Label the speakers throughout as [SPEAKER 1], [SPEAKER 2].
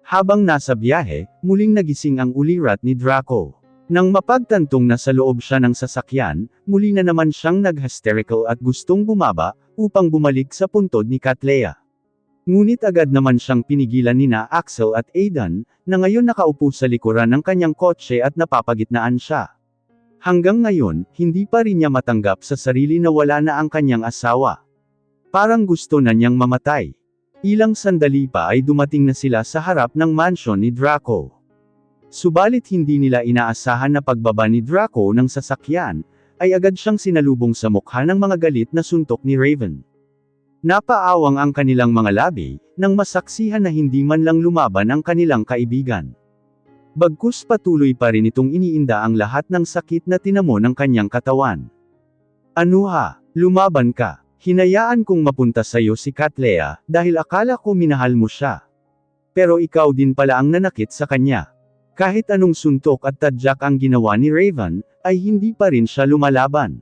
[SPEAKER 1] Habang nasa biyahe, muling nagising ang ulirat ni Draco. Nang mapagtantong na sa loob siya ng sasakyan, muli na naman siyang nag-hysterical at gustong bumaba, upang bumalik sa puntod ni Kathleen. Ngunit agad naman siyang pinigilan nina Axel at Aidan, na ngayon nakaupo sa likuran ng kanyang kotse at napapagitnaan siya. Hanggang ngayon, hindi pa rin niya matanggap sa sarili na wala na ang kanyang asawa. Parang gusto na niyang mamatay. Ilang sandali pa ay dumating na sila sa harap ng mansyon ni Draco. Subalit hindi nila inaasahan na pagbaba ni Draco ng sasakyan, ay agad siyang sinalubong sa mukha ng mga galit na suntok ni Raven. Napaawang ang kanilang mga labi, nang masaksihan na hindi man lang lumaban ang kanilang kaibigan. Bagkus patuloy pa rin itong iniinda ang lahat ng sakit na tinamo ng kanyang katawan. Ano ha? Lumaban ka. Hinayaan kong mapunta sa'yo si Kathleen, dahil akala ko minahal mo siya. Pero ikaw din pala ang nanakit sa kanya. Kahit anong suntok at tadyak ang ginawa ni Raven, ay hindi pa rin siya lumalaban.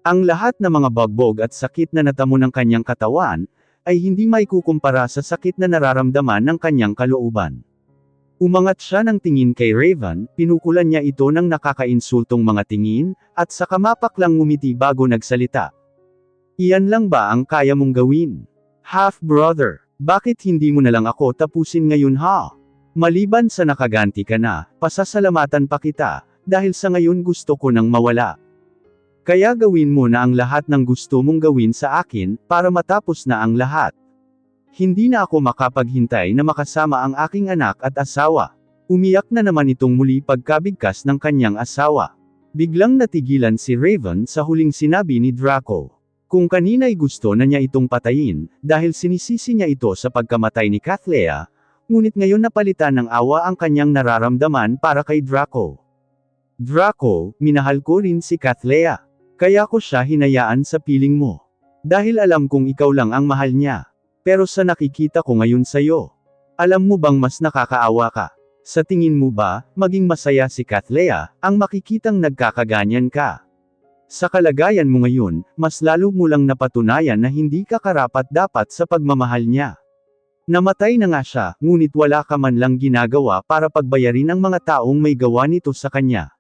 [SPEAKER 1] Ang lahat ng mga bagbog at sakit na natamo ng kanyang katawan, ay hindi maikukumpara sa sakit na nararamdaman ng kanyang kalooban. Umangat siya ng tingin kay Raven, pinukulan niya ito ng nakakainsultong mga tingin, at saka mapaklang ngumiti bago nagsalita. Iyan lang ba ang kaya mong gawin? Half-brother, bakit hindi mo na lang ako tapusin ngayon ha? Maliban sa nakaganti ka na, pasasalamatan pa kita, dahil sa ngayon gusto ko nang mawala. Kaya gawin mo na ang lahat ng gusto mong gawin sa akin, para matapos na ang lahat. Hindi na ako makapaghintay na makasama ang aking anak at asawa. Umiyak na naman itong muli pagkabigkas ng kanyang asawa. Biglang natigilan si Raven sa huling sinabi ni Draco. Kung kanina'y gusto na niya itong patayin, dahil sinisisi niya ito sa pagkamatay ni Kathleen, ngunit ngayon napalitan ng awa ang kanyang nararamdaman para kay Draco. Draco, minahal ko rin si Kathleen. Kaya ko siya hinayaan sa piling mo. Dahil alam kong ikaw lang ang mahal niya. Pero sa nakikita ko ngayon sa'yo, alam mo bang mas nakakaawa ka? Sa tingin mo ba, maging masaya si Kathleen, ang makikitang nagkakaganyan ka? Sa kalagayan mo ngayon, mas lalo mo lang napatunayan na hindi ka karapat-dapat sa pagmamahal niya. Namatay na nga siya, ngunit wala ka man lang ginagawa para pagbayarin ang mga taong may gawa nito sa kanya.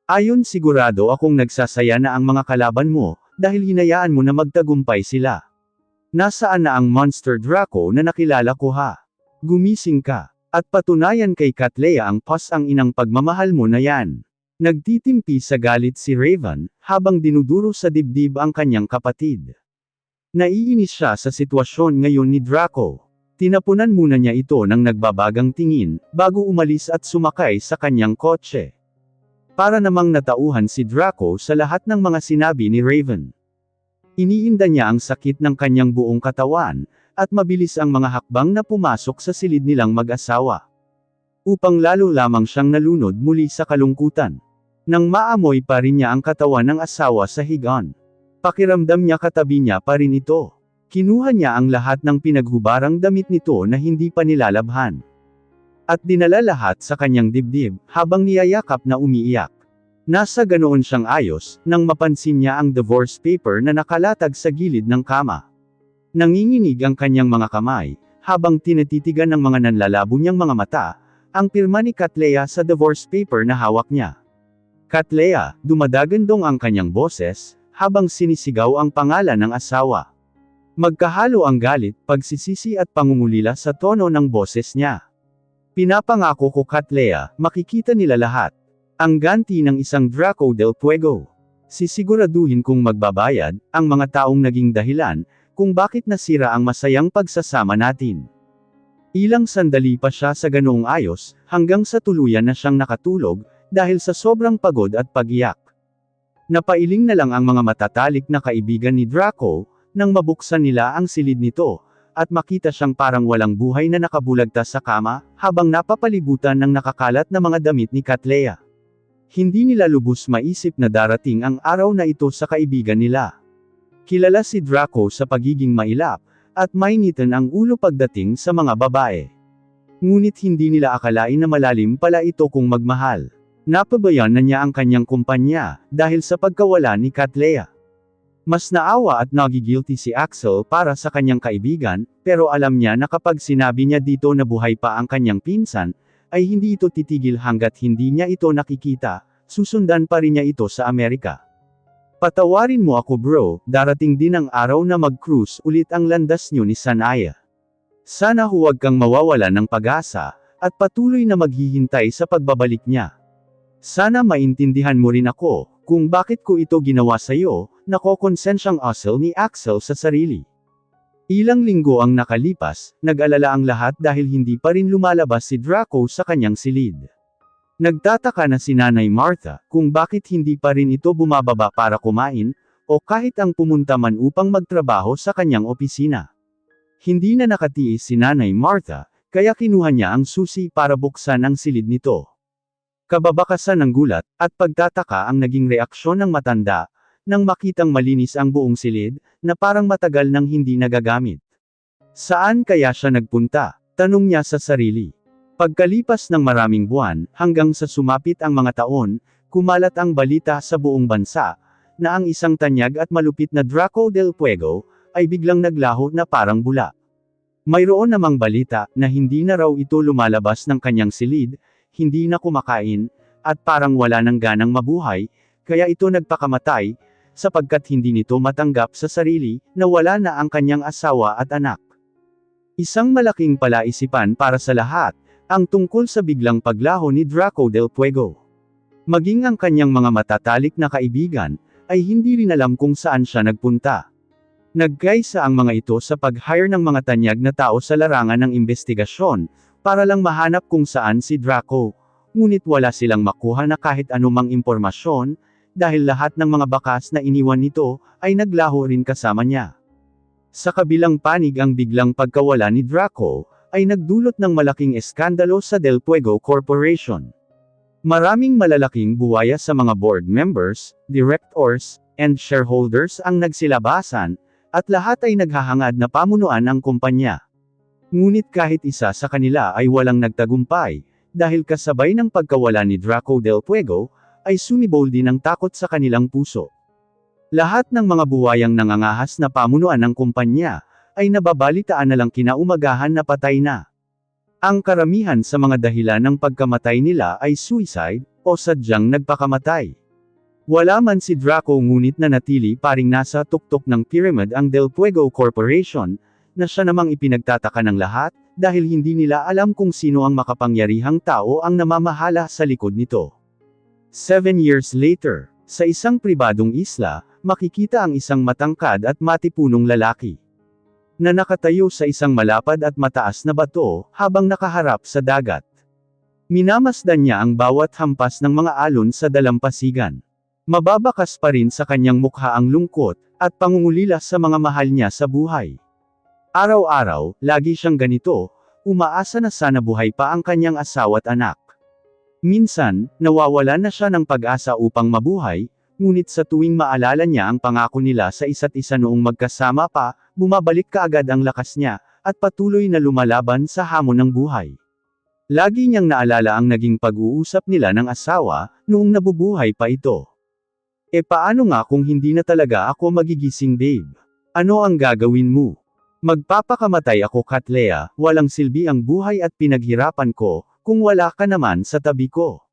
[SPEAKER 1] Ayon sigurado akong nagsasaya na ang mga kalaban mo, dahil hinayaan mo na magtagumpay sila. Nasaan na ang Monster Draco na nakilala ko ha? Gumising ka, at patunayan kay Kathleen ang ang inang pagmamahal mo na yan. Nagtitimpi sa galit si Raven, habang dinuduro sa dibdib ang kanyang kapatid. Naiinis siya sa sitwasyon ngayon ni Draco. Tinapunan muna niya ito ng nagbabagang tingin, bago umalis at sumakay sa kanyang kotse. Para namang natauhan si Draco sa lahat ng mga sinabi ni Raven. Iniinda niya ang sakit ng kanyang buong katawan, at mabilis ang mga hakbang na pumasok sa silid nilang mag-asawa. Upang lalo lamang siyang nalunod muli sa kalungkutan. Nang maamoy pa rin niya ang katawan ng asawa sa higaan. Pakiramdam niya katabi niya pa rin ito. Kinuha niya ang lahat ng pinaghubarang damit nito na hindi pa nilalabhan. At dinala lahat sa kanyang dibdib, habang niyayakap na umiiyak. Nasa ganoon siyang ayos, nang mapansin niya ang divorce paper na nakalatag sa gilid ng kama. Nanginginig ang kanyang mga kamay, habang tinatitigan ng mga nanlalabo niyang mga mata, ang pirma ni Kathleen sa divorce paper na hawak niya. Kathleen, dumadagandong ang kanyang boses, habang sinisigaw ang pangalan ng asawa. Magkahalo ang galit, pagsisisi at pangungulila sa tono ng boses niya. Pinapangako ko Kathleen, makikita nila lahat. Ang ganti ng isang Draco del Fuego. Sisiguraduhin kong magbabayad, ang mga taong naging dahilan, kung bakit nasira ang masayang pagsasama natin. Ilang sandali pa siya sa ganoong ayos, hanggang sa tuluyan na siyang nakatulog, dahil sa sobrang pagod at pag-iyak. Napailing na lang ang mga matatalik na kaibigan ni Draco, nang mabuksan nila ang silid nito, at makita siyang parang walang buhay na nakabulagtas sa kama, habang napapalibutan ng nakakalat na mga damit ni Kathleen. Hindi nila lubos maisip na darating ang araw na ito sa kaibigan nila. Kilala si Draco sa pagiging mailap, at mainitan ang ulo pagdating sa mga babae. Ngunit hindi nila akalain na malalim pala ito kung magmahal. Napabayan na niya ang kanyang kumpanya, dahil sa pagkawala ni Kathleen. Mas naawa at nagigilty si Axel para sa kanyang kaibigan, pero alam niya na kapag sinabi niya dito na buhay pa ang kanyang pinsan, ay hindi ito titigil hanggat hindi niya ito nakikita, susundan pa rin niya ito sa Amerika. Patawarin mo ako bro, darating din ang araw na mag-cruise ulit ang landas niyo ni Sanaya. Sana huwag kang mawawala ng pag-asa, at patuloy na maghihintay sa pagbabalik niya. Sana maintindihan mo rin ako, kung bakit ko ito ginawa sa'yo, nakokonsensyang Axel ni Axel sa sarili. Ilang linggo ang nakalipas, nag-alala ang lahat dahil hindi pa rin lumalabas si Draco sa kanyang silid. Nagtataka na si Nanay Martha, kung bakit hindi pa rin ito bumababa para kumain, o kahit ang pumunta man upang magtrabaho sa kanyang opisina. Hindi na nakatiis si Nanay Martha, kaya kinuha niya ang susi para buksan ang silid nito. Kababakasan ng gulat, at pagtataka ang naging reaksyon ng matanda, nang makitang malinis ang buong silid, na parang matagal nang hindi nagagamit. Saan kaya siya nagpunta? Tanong niya sa sarili. Pagkalipas ng maraming buwan, hanggang sa sumapit ang mga taon, kumalat ang balita sa buong bansa, na ang isang tanyag at malupit na Draco del Fuego, ay biglang naglaho na parang bula. Mayroon namang balita, na hindi na raw ito lumalabas ng kanyang silid, hindi na kumakain, at parang wala ng ganang mabuhay, kaya ito nagpakamatay, sapagkat hindi nito matanggap sa sarili, na wala na ang kanyang asawa at anak. Isang malaking palaisipan para sa lahat, ang tungkol sa biglang paglaho ni Draco del Fuego. Maging ang kanyang mga matatalik na kaibigan, ay hindi rin alam kung saan siya nagpunta. Nagkaisa ang mga ito sa pag-hire ng mga tanyag na tao sa larangan ng investigasyon, para lang mahanap kung saan si Draco, ngunit wala silang makuha na kahit anumang impormasyon, dahil lahat ng mga bakas na iniwan nito, ay naglaho rin kasama niya. Sa kabilang panig ang biglang pagkawala ni Draco, ay nagdulot ng malaking eskandalo sa Del Fuego Corporation. Maraming malalaking buwaya sa mga board members, directors, and shareholders ang nagsilabasan, at lahat ay naghahangad na pamunuan ang kumpanya. Ngunit kahit isa sa kanila ay walang nagtagumpay, dahil kasabay ng pagkawala ni Draco del Fuego, ay sumibol din ang takot sa kanilang puso. Lahat ng mga buwayang nangangahas na pamunuan ng kumpanya, ay nababalitaan na lang kinaumagahan na patay na. Ang karamihan sa mga dahilan ng pagkamatay nila ay suicide, o sadyang nagpakamatay. Wala man si Draco ngunit nanatili paring nasa tuktok ng pyramid ang Del Fuego Corporation, na siya namang ipinagtataka ng lahat, dahil hindi nila alam kung sino ang makapangyarihang tao ang namamahala sa likod nito. 7 years later, sa isang pribadong isla, makikita ang isang matangkad at matipunong lalaki, na nakatayo sa isang malapad at mataas na bato, habang nakaharap sa dagat. Minamasdan niya ang bawat hampas ng mga alon sa dalampasigan. Mababakas pa rin sa kanyang mukha ang lungkot, at pangungulila sa mga mahal niya sa buhay. Araw-araw, lagi siyang ganito, umaasa na sana buhay pa ang kanyang asawa at anak. Minsan, nawawala na siya ng pag-asa upang mabuhay, ngunit sa tuwing maalala niya ang pangako nila sa isa't isa noong magkasama pa, bumabalik kaagad ang lakas niya, at patuloy na lumalaban sa hamon ng buhay. Lagi niyang naalala ang naging pag-uusap nila ng asawa, noong nabubuhay pa ito. E paano nga kung hindi na talaga ako magigising babe? Ano ang gagawin mo? Magpapakamatay ako Katlea, walang silbi ang buhay at pinaghirapan ko, kung wala ka naman sa tabi ko.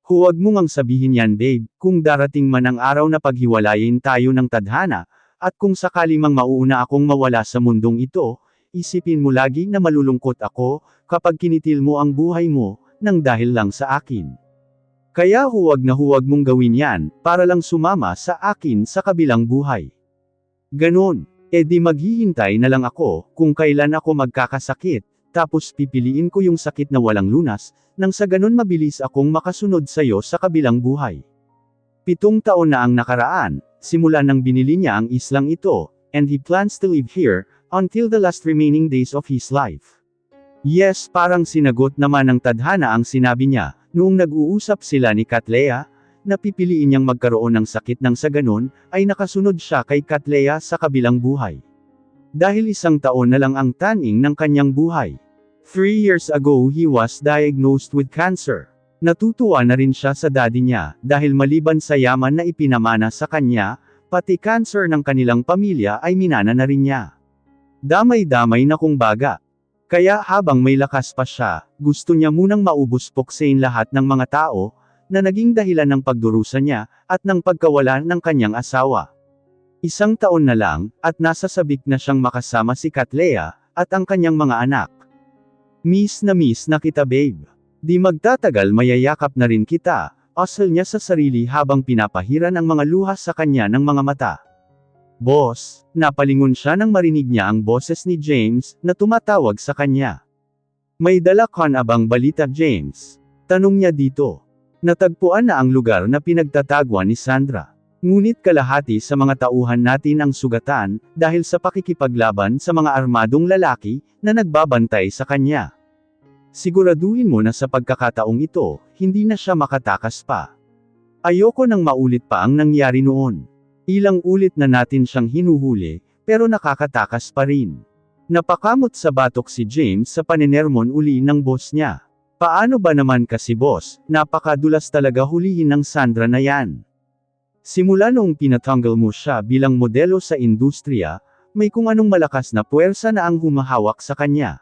[SPEAKER 1] Huwag mo ngang sabihin yan babe, kung darating man ang araw na paghiwalayin tayo ng tadhana, at kung sakali mang mauuna akong mawala sa mundong ito, isipin mo lagi na malulungkot ako, kapag kinitil mo ang buhay mo, nang dahil lang sa akin. Kaya huwag na huwag mong gawin yan, para lang sumama sa akin sa kabilang buhay. Ganon. E di maghihintay na lang ako, kung kailan ako magkakasakit, tapos pipiliin ko yung sakit na walang lunas, nang sa ganon mabilis akong makasunod sa'yo sa kabilang buhay. 7 taon na ang nakaraan, simula nang binili niya ang islang ito, and he plans to live here, until the last remaining days of his life. Yes, parang sinagot naman ng tadhana ang sinabi niya, noong nag-uusap sila ni Katlea, na pipiliin niyang magkaroon ng sakit nang sa ganon, ay nakasunod siya kay Katlea sa kabilang buhay. Dahil 1 taon na lang ang taning ng kanyang buhay. 3 years ago he was diagnosed with cancer. Natutuwa na rin siya sa daddy niya, dahil maliban sa yaman na ipinamana sa kanya, Pati cancer ng kanilang pamilya ay minana na rin niya. Damay-damay na kung baga. Kaya habang may lakas pa siya, gusto niya munang maubos poksain lahat ng mga tao, na naging dahilan ng pagdurusa niya, at ng pagkawala ng kanyang asawa. 1 taon na lang, at nasa sabik na siyang makasama si Catlea, at ang kanyang mga anak. Miss na kita babe. Di magtatagal mayayakap na rin kita, asal niya sa sarili habang pinapahiran ang mga luha sa kanya ng mga mata. Boss, napalingon siya nang marinig niya ang boses ni James, na tumatawag sa kanya. May dala ka na bang balita James? Tanong niya dito. Natagpuan na ang lugar na pinagtataguan ni Sandra. Ngunit kalahati sa mga tauhan natin ang sugatan, dahil sa pakikipaglaban sa mga armadong lalaki, na nagbabantay sa kanya. Siguraduhin mo na sa pagkakataong ito, hindi na siya makatakas pa. Ayoko nang maulit pa ang nangyari noon. Ilang ulit na natin siyang hinuhuli, pero nakakatakas pa rin. Napakamot sa batok si James sa panenermon uli ng boss niya. Paano ba naman kasi boss, napakadulas talaga hulihin ng Sandra na yan. Simula noong pinatanggal mo siya bilang modelo sa industriya, may kung anong malakas na puwersa na ang humahawak sa kanya.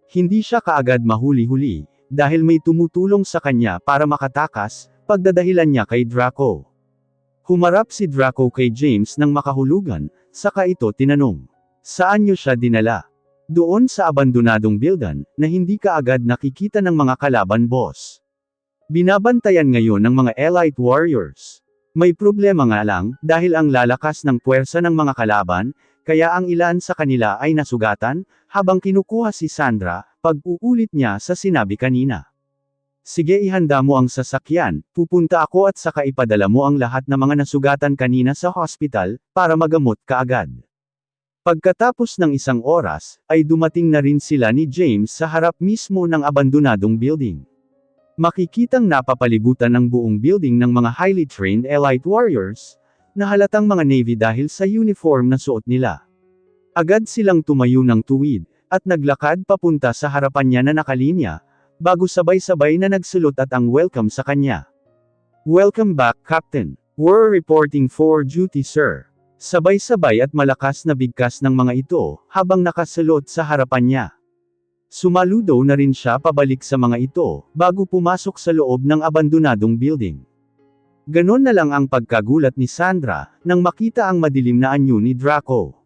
[SPEAKER 1] Hindi siya kaagad mahuli-huli, dahil may tumutulong sa kanya para makatakas, pagdadahilan niya kay Draco. Humarap si Draco kay James ng makahulugan, saka ito tinanong. Saan niyo siya dinala? Doon sa abandonadong building, na hindi kaagad nakikita ng mga kalaban boss. Binabantayan ngayon ng mga elite warriors. May problema nga lang, dahil ang lalakas ng puwersa ng mga kalaban, kaya ang ilan sa kanila ay nasugatan, habang kinukuha si Sandra, pag-uulit niya sa sinabi kanina. Sige ihanda mo ang sasakyan, pupunta ako at saka ipadala mo ang lahat ng mga nasugatan kanina sa hospital, para magamot kaagad. Pagkatapos ng 1 oras, ay dumating na rin sila ni James sa harap mismo ng abandonadong building. Makikitang napapalibutan ng buong building ng mga highly trained elite warriors, na halatang mga Navy dahil sa uniform na suot nila. Agad silang tumayo ng tuwid, at naglakad papunta sa harapan niya na nakalinya, bago sabay-sabay na nagsulot at ang welcome sa kanya. Welcome back Captain. We're reporting for duty sir. Sabay-sabay at malakas na bigkas ng mga ito, habang nakasulot sa harapan niya. Sumaludo na rin siya pabalik sa mga ito, bago pumasok sa loob ng abandonadong building. Ganon na lang ang pagkagulat ni Sandra, nang makita ang madilim na anyo ni Draco.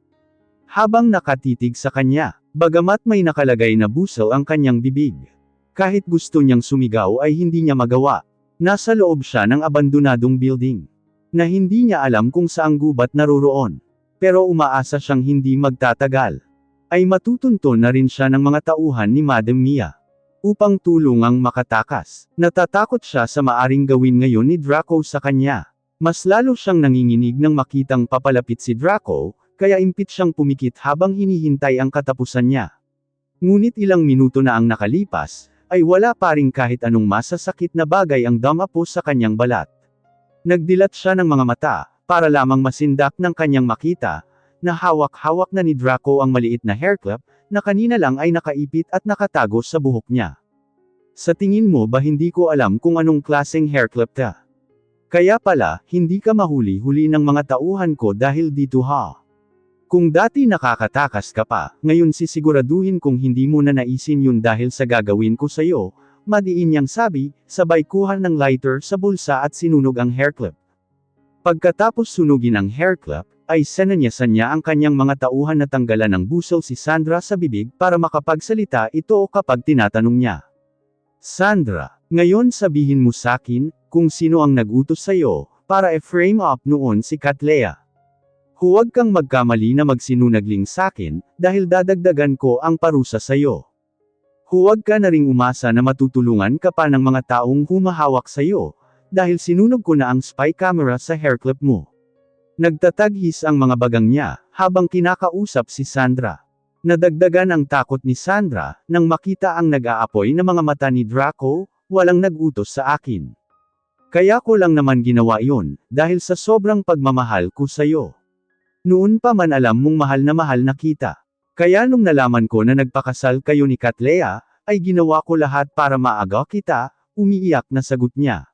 [SPEAKER 1] Habang nakatitig sa kanya, bagamat may nakalagay na busel ang kanyang bibig. Kahit gusto niyang sumigaw ay hindi niya magawa. Nasa loob siya ng abandonadong building. Na hindi niya alam kung saang gubat naroroon. Pero umaasa siyang hindi magtatagal. Ay matutunton na rin siya ng mga tauhan ni Madam Mia. Upang tulungang makatakas. Natatakot siya sa maaring gawin ngayon ni Draco sa kanya. Mas lalo siyang nanginginig nang makitang papalapit si Draco, kaya impit siyang pumikit habang hinihintay ang katapusan niya. Ngunit ilang minuto na ang nakalipas, ay wala pa ring kahit anong masasakit na bagay ang damapo sa kanyang balat. Nagdilat siya ng mga mata, para lamang masindak ng kanyang makita, na hawak-hawak na ni Draco ang maliit na hairclip, na kanina lang ay nakaipit at nakatago sa buhok niya. Sa tingin mo ba hindi ko alam kung anong klaseng hairclip ta? Kaya pala, hindi ka mahuli-huli ng mga tauhan ko dahil dito ha. Kung dati nakakatakas ka pa, ngayon sisiguraduhin kong hindi mo na naisin yun dahil sa gagawin ko sa'yo, madiin niyang sabi, sabay kuha ng lighter sa bulsa at sinunog ang hairclip. Pagkatapos sunugin ang hairclip, ay senanyasan niya ang kanyang mga tauhan na tanggalan ng busel si Sandra sa bibig para makapagsalita ito kapag tinatanong niya. Sandra, ngayon sabihin mo sakin, kung sino ang nag-utos sa'yo, para i-frame up noon si Catlea. Huwag kang magkamali na magsinunagling sakin, dahil dadagdagan ko ang parusa sa'yo. Huwag ka na ring umasa na matutulungan ka pa ng mga taong humahawak sa'yo, dahil sinunog ko na ang spy camera sa hairclip mo. Nagtataghis ang mga bagang niya, habang kinakausap si Sandra. Nadagdagan ang takot ni Sandra, nang makita ang nag-aapoy na mga mata ni Draco, walang nag-utos sa akin. Kaya ko lang naman ginawa iyon, dahil sa sobrang pagmamahal ko sa'yo. Noon pa man alam mong mahal na kita. Kaya nung nalaman ko na nagpakasal kayo ni Catlea, ay ginawa ko lahat para maaga kita, umiiyak na sagot niya.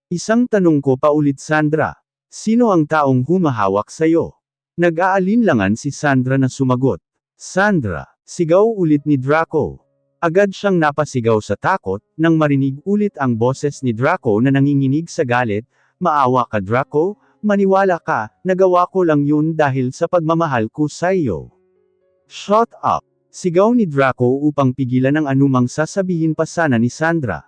[SPEAKER 1] Isang tanong ko pa ulit Sandra. Sino ang taong humahawak sa'yo? Nag-aalinlangan si Sandra na sumagot. Sandra, sigaw ulit ni Draco. Agad siyang napasigaw sa takot, nang marinig ulit ang boses ni Draco na nanginginig sa galit. Maawa ka Draco, maniwala ka, nagawa ko lang yun dahil sa pagmamahal ko sa iyo. Shut up! Sigaw ni Draco upang pigilan ang anumang sasabihin pa sana ni Sandra.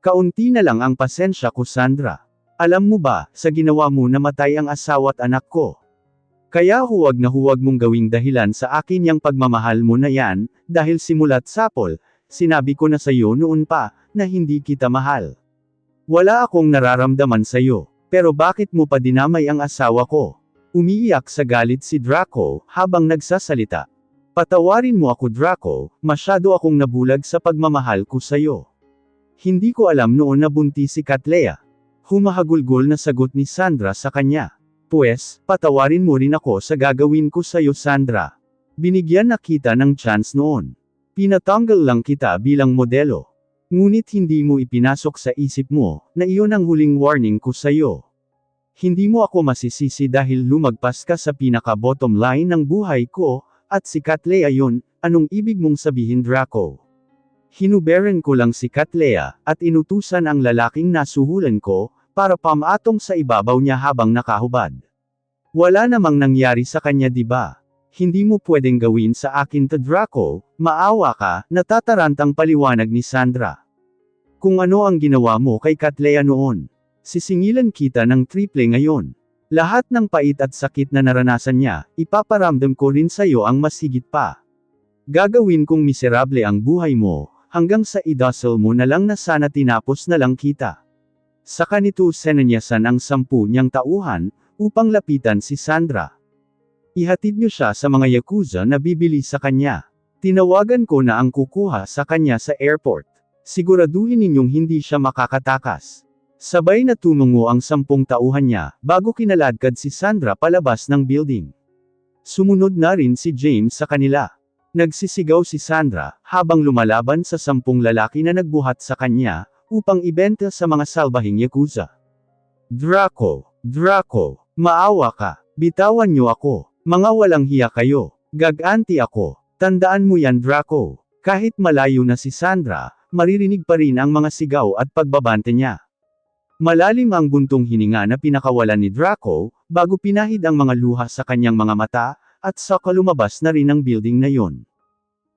[SPEAKER 1] Kaunti na lang ang pasensya ko Sandra. Alam mo ba, sa ginawa mo namatay ang asawa't anak ko. Kaya huwag na huwag mong gawing dahilan sa akin yang pagmamahal mo na yan, dahil simula't sapol, sinabi ko na sa'yo noon pa, na hindi kita mahal. Wala akong nararamdaman sa'yo, pero bakit mo pa dinamay ang asawa ko? Umiiyak sa galit si Draco, habang nagsasalita. Patawarin mo ako Draco, masyado akong nabulag sa pagmamahal ko sa'yo. Hindi ko alam noon na buntis si Cattleya. Humahagulgol na sagot ni Sandra sa kanya. Pues, patawarin mo rin ako sa gagawin ko sa'yo Sandra. Binigyan na kita ng chance noon. Pinatanggal lang kita bilang modelo. Ngunit hindi mo ipinasok sa isip mo, na iyon ang huling warning ko sa'yo. Hindi mo ako masisisi dahil lumagpas ka sa pinaka-bottom line ng buhay ko, at si Cattleya yun, anong ibig mong sabihin Draco? Hinuberan ko lang si Cattleya, at inutusan ang lalaking nasuhulan ko, para pamatong sa ibabaw niya habang nakahubad. Wala namang nangyari sa kanya diba? Hindi mo pwedeng gawin sa akin to Draco, maawa ka, natatarantang paliwanag ni Sandra. Kung ano ang ginawa mo kay Cattleya noon. Sisingilan kita ng triple ngayon. Lahat ng pait at sakit na naranasan niya, ipaparamdam ko rin sa'yo ang mas higit pa. Gagawin kong miserable ang buhay mo, hanggang sa idasal mo na lang na sana tinapos na lang kita. Saka nito senanyasan ang 10 niyang tauhan, upang lapitan si Sandra. Ihatid niyo siya sa mga yakuza na bibili sa kanya. Tinawagan ko na ang kukuha sa kanya sa airport. Siguraduhin ninyong hindi siya makakatakas. Sabay na tumungo ang 10 tauhan niya, bago kinaladkad si Sandra palabas ng building. Sumunod na rin si James sa kanila. Nagsisigaw si Sandra, habang lumalaban sa 10 lalaki na nagbuhat sa kanya, upang ibenta sa mga salbahing yakuza. Draco, Draco, maawa ka, bitawan niyo ako, mga walang hiya kayo, gaganti ako, tandaan mo yan Draco. Kahit malayo na si Sandra, maririnig pa rin ang mga sigaw at pagbabante niya. Malalim ang buntong hininga na pinakawalan ni Draco, bago pinahid ang mga luha sa kanyang mga mata, at saka lumabas na rin ang building na yon.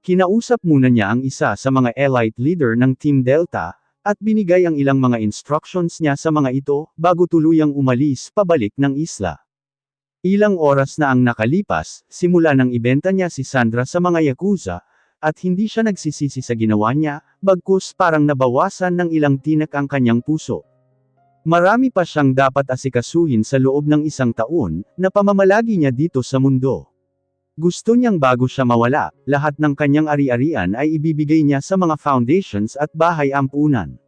[SPEAKER 1] Kinausap muna niya ang isa sa mga elite leader ng Team Delta, at binigay ang ilang mga instructions niya sa mga ito, bago tuluyang umalis pabalik ng isla. Ilang oras na ang nakalipas, simula nang ibenta niya si Sandra sa mga yakuza, at hindi siya nagsisisi sa ginawa niya, bagkus parang nabawasan ng ilang tinak ang kanyang puso. Marami pa siyang dapat asikasuhin sa loob ng 1 taon, na pamamalagi niya dito sa mundo. Gusto niyang bago siya mawala, lahat ng kanyang ari-arian ay ibibigay niya sa mga foundations at bahay ampunan.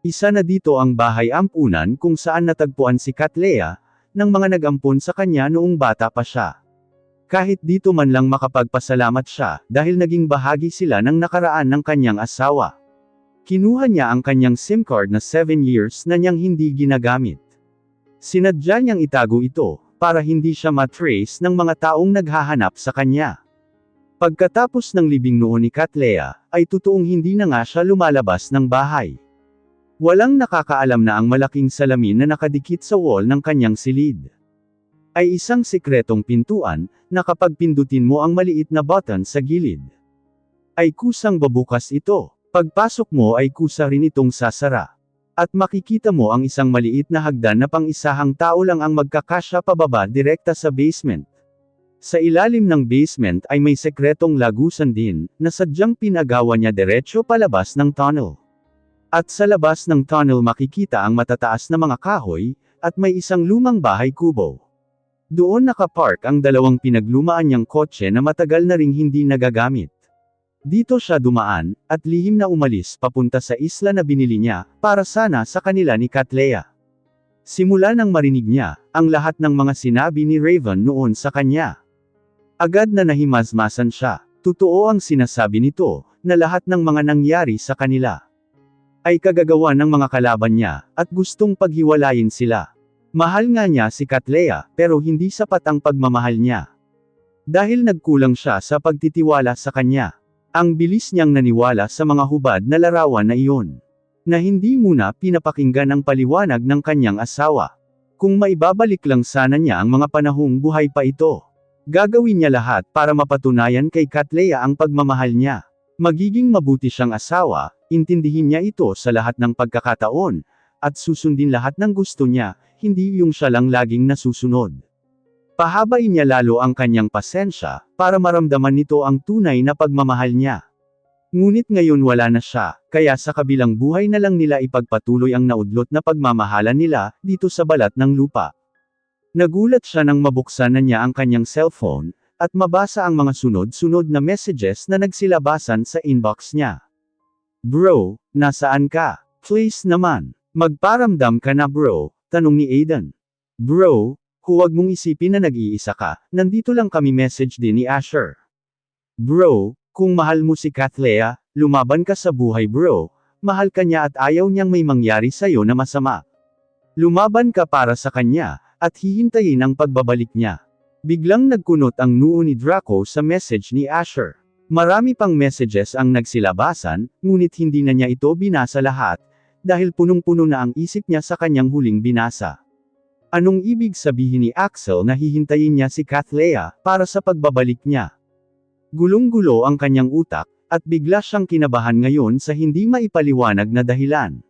[SPEAKER 1] Isa na dito ang bahay ampunan kung saan natagpuan si Cattleya, ng mga nag-ampon sa kanya noong bata pa siya. Kahit dito man lang makapagpasalamat siya, dahil naging bahagi sila ng nakaraan ng kanyang asawa. Kinuha niya ang kanyang SIM card na 7 years na niyang hindi ginagamit. Sinadya niyang itago ito, para hindi siya matrace ng mga taong naghahanap sa kanya. Pagkatapos ng libing noon ni Cattleya, ay totoong hindi na nga siya lumalabas ng bahay. Walang nakakaalam na ang malaking salamin na nakadikit sa wall ng kanyang silid ay isang sikretong pintuan, na kapag pindutin mo ang maliit na button sa gilid, ay kusang babukas ito. Pagpasok mo ay kusa rin itong sasara. At makikita mo ang isang maliit na hagdan na pang-isahang tao lang ang magkakasya pababa direkta sa basement. Sa ilalim ng basement ay may sekretong lagusan din, na sadyang pinagawa niya diretsyo palabas ng tunnel. At sa labas ng tunnel makikita ang matataas na mga kahoy, at may isang lumang bahay kubo. Doon nakapark ang 2 pinaglumaan niyang kotse na matagal na ring hindi nagagamit. Dito siya dumaan, at lihim na umalis papunta sa isla na binili niya, para sana sa kanila ni Cattleya. Simula nang marinig niya, ang lahat ng mga sinabi ni Raven noon sa kanya. Agad na nahimasmasan siya. Totoo ang sinasabi nito, na lahat ng mga nangyari sa kanila ay kagagawa ng mga kalaban niya, at gustong paghiwalayin sila. Mahal nga niya si Katleya, pero hindi sapat ang pagmamahal niya. Dahil nagkulang siya sa pagtitiwala sa kanya. Ang bilis niyang naniwala sa mga hubad na larawan na iyon. Na hindi muna pinapakinggan ang paliwanag ng kanyang asawa. Kung maibabalik lang sana niya ang mga panahong buhay pa ito. Gagawin niya lahat para mapatunayan kay Katleya ang pagmamahal niya. Magiging mabuti siyang asawa, intindihin niya ito sa lahat ng pagkakataon, at susundin lahat ng gusto niya, hindi yung siya lang laging nasusunod. Pahabain niya lalo ang kanyang pasensya, para maramdaman nito ang tunay na pagmamahal niya. Ngunit ngayon wala na siya, kaya sa kabilang buhay na lang nila ipagpatuloy ang naudlot na pagmamahalan nila, dito sa balat ng lupa. Nagulat siya nang mabuksan na niya ang kanyang cellphone, at mabasa ang mga sunod-sunod na messages na nagsilabasan sa inbox niya. Bro, nasaan ka? Please naman, magparamdam ka na bro, tanong ni Aiden. Bro, huwag mong isipin na nag-iisa ka, nandito lang kami message din ni Asher. Bro, kung mahal mo si Katleya, lumaban ka sa buhay bro, mahal ka niya at ayaw niyang may mangyari sa'yo na masama. Lumaban ka para sa kanya, at hihintayin ang pagbabalik niya. Biglang nagkunot ang noo ni Draco sa message ni Asher. Marami pang messages ang nagsilabasan, ngunit hindi na niya ito binasa lahat, dahil punong-puno na ang isip niya sa kanyang huling binasa. Anong ibig sabihin ni Axel na hihintayin niya si Katleya, para sa pagbabalik niya? Gulong-gulo ang kanyang utak, at bigla siyang kinabahan ngayon sa hindi maipaliwanag na dahilan.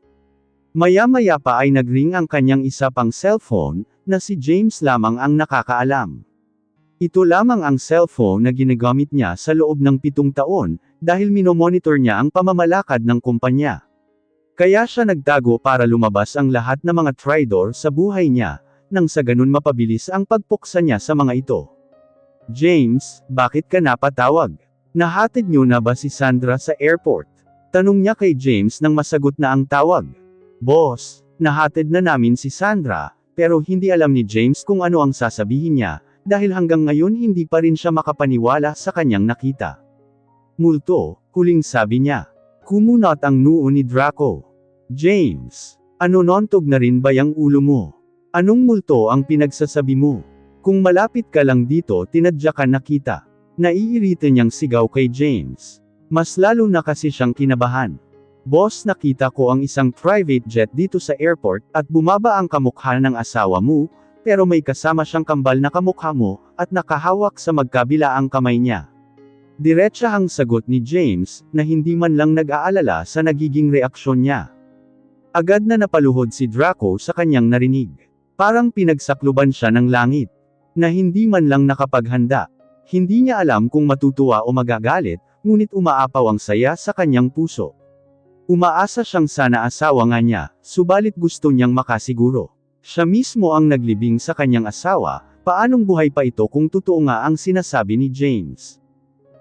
[SPEAKER 1] Maya-maya pa ay nagring ang kanyang isa pang cellphone, na si James lamang ang nakakaalam. Ito lamang ang cellphone na ginagamit niya sa loob ng 7 taon, dahil minomonitor niya ang pamamalakad ng kumpanya. Kaya siya nagtago para lumabas ang lahat ng mga traidor sa buhay niya, nang sa ganun mapabilis ang pagpuksa niya sa mga ito. James, bakit ka napatawag? Nahatid niyo na ba si Sandra sa airport? Tanong niya kay James nang masagot na ang tawag. Boss, nahatid na namin si Sandra, pero hindi alam ni James kung ano ang sasabihin niya, dahil hanggang ngayon hindi pa rin siya makapaniwala sa kanyang nakita. Multo, huling sabi niya. Kumunot ang noo ni Draco. James, ano nontog na rin ba yang ulo mo? Anong multo ang pinagsasabi mo? Kung malapit ka lang dito tinadya ka nakita. Naiirita niyang sigaw kay James. Mas lalo na kasi siyang kinabahan. Boss, nakita ko ang isang private jet dito sa airport, at bumaba ang kamukha ng asawa mo, pero may kasama siyang kambal na kamukha mo, at nakahawak sa magkabilaang kamay niya. Diretsahang sagot ni James, na hindi man lang nag-aalala sa nagiging reaksyon niya. Agad na napaluhod si Draco sa kanyang narinig. Parang pinagsakluban siya ng langit. Na hindi man lang nakapaghanda. Hindi niya alam kung matutuwa o magagalit, ngunit umaapaw ang saya sa kanyang puso. Umaasa siyang sana asawa nga niya, subalit gusto niyang makasiguro. Siya mismo ang naglibing sa kanyang asawa, paanong buhay pa ito kung totoo nga ang sinasabi ni James.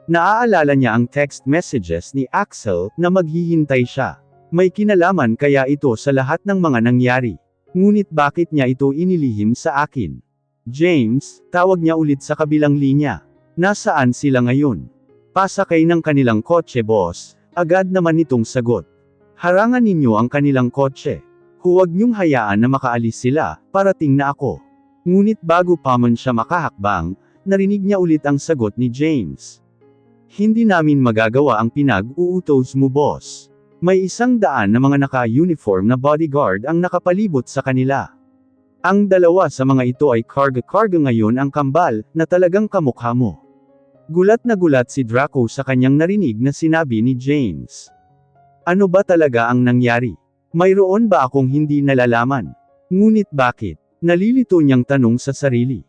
[SPEAKER 1] Naaalala niya ang text messages ni Axel, na maghihintay siya. May kinalaman kaya ito sa lahat ng mga nangyari. Ngunit bakit niya ito inilihim sa akin? James, tawag niya ulit sa kabilang linya. Nasaan sila ngayon? Pasakay ng kanilang kotse boss, agad naman itong sagot. Harangan ninyo ang kanilang kotse. Huwag niyong hayaan na makaalis sila, parating na ako. Ngunit bago pa man siya makahakbang, narinig niya ulit ang sagot ni James. Hindi namin magagawa ang pinag-uutos mo boss. May 100 na mga naka-uniform na bodyguard ang nakapalibot sa kanila. Ang dalawa sa mga ito ay karga-karga ngayon ang kambal, na talagang kamukha mo. Gulat na gulat si Draco sa kanyang narinig na sinabi ni James. Ano ba talaga ang nangyari? Mayroon ba akong hindi nalalaman? Ngunit bakit? Nalilito niyang tanong sa sarili.